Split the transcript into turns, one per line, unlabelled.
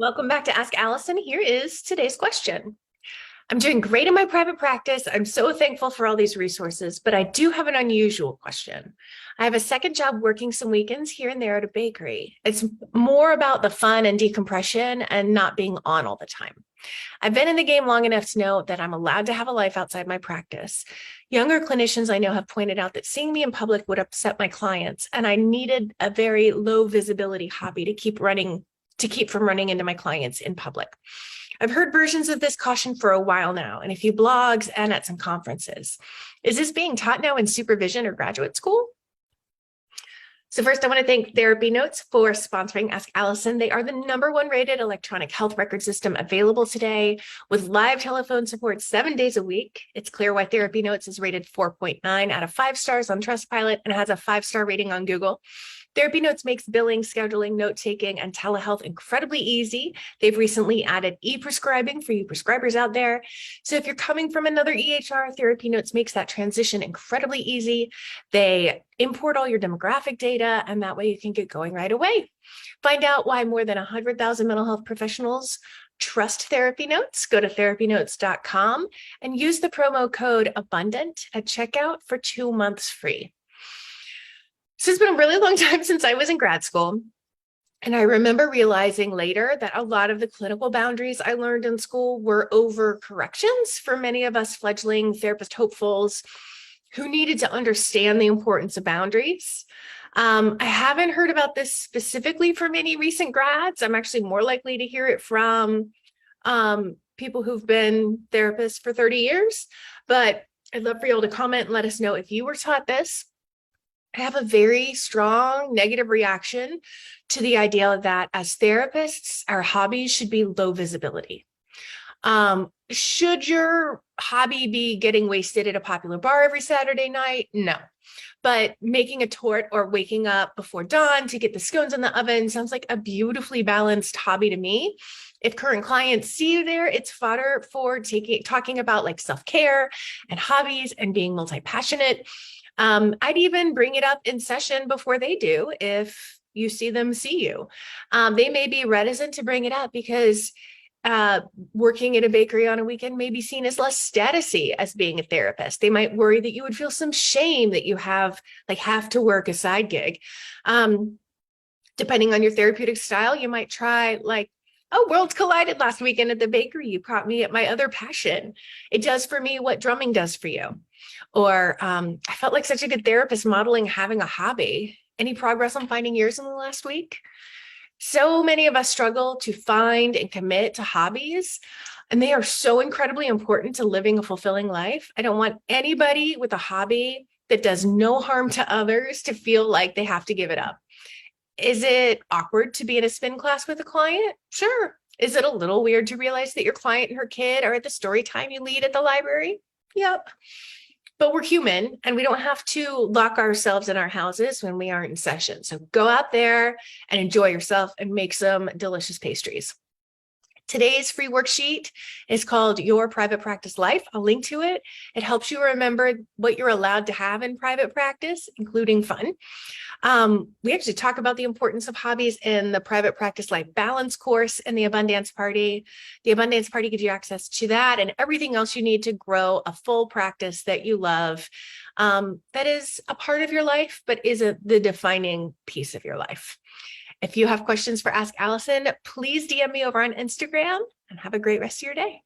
Welcome back to Ask Allison. Here is today's question. I'm doing great in my private practice. I'm so thankful for all these resources, but I do have an unusual question. I have a second job working some weekends here and there at a bakery. It's more about the fun and decompression and not being on all the time. I've been in the game long enough to know that I'm allowed to have a life outside my practice. Younger clinicians I know have pointed out that seeing me in public would upset my clients, and I needed a very low visibility hobby to keep from running into my clients in public. I've heard versions of this caution for a while now, in a few blogs and at some conferences. Is this being taught now in supervision or graduate school? So first, I want to thank TherapyNotes for sponsoring Ask Allison. They are the #1 rated electronic health record system available today with live telephone support 7 days a week. It's clear why TherapyNotes is rated 4.9 out of 5 stars on Trustpilot and has a 5-star rating on Google. TherapyNotes makes billing, scheduling, note-taking, and telehealth incredibly easy. They've recently added e-prescribing for you prescribers out there. So if you're coming from another EHR, TherapyNotes makes that transition incredibly easy. They import all your demographic data, and that way you can get going right away. Find out why more than 100,000 mental health professionals trust TherapyNotes. Go to therapynotes.com and use the promo code ABUNDANT at checkout for 2 months free. So it's been a really long time since I was in grad school. And I remember realizing later that a lot of the clinical boundaries I learned in school were overcorrections for many of us fledgling therapist hopefuls who needed to understand the importance of boundaries. I haven't heard about this specifically from any recent grads. I'm actually more likely to hear it from people who've been therapists for 30 years. But I'd love for you all to comment and let us know if you were taught this. I have a very strong negative reaction to the idea that as therapists, our hobbies should be low visibility. Should your hobby be getting wasted at a popular bar every Saturday night? No. But making a tort or waking up before dawn to get the scones in the oven sounds like a beautifully balanced hobby to me. If current clients see you there, it's fodder for talking about like self-care and hobbies and being multi-passionate. I'd even bring it up in session before they do if you see them see you. They may be reticent to bring it up because working at a bakery on a weekend may be seen as less statusy as being a therapist. They might worry that you would feel some shame that you have to work a side gig. Depending on your therapeutic style, you might try oh, worlds collided last weekend at the bakery. You caught me at my other passion. It does for me what drumming does for you. Or I felt like such a good therapist modeling having a hobby. Any progress on finding yours in the last week? So many of us struggle to find and commit to hobbies, and they are so incredibly important to living a fulfilling life. I don't want anybody with a hobby that does no harm to others to feel like they have to give it up. Is it awkward to be in a spin class with a client? Sure. Is it a little weird to realize that your client and her kid are at the story time you lead at the library? Yep. But we're human and we don't have to lock ourselves in our houses when we aren't in session. So go out there and enjoy yourself and make some delicious pastries. Today's free worksheet is called Your Private Practice Life. I'll link to it. It helps you remember what you're allowed to have in private practice, including fun. We actually talk about the importance of hobbies in the Private Practice Life Balance course in the Abundance Party. The Abundance Party gives you access to that and everything else you need to grow a full practice that you love, that is a part of your life, but isn't the defining piece of your life. If you have questions for Ask Allison, please DM me over on Instagram and have a great rest of your day.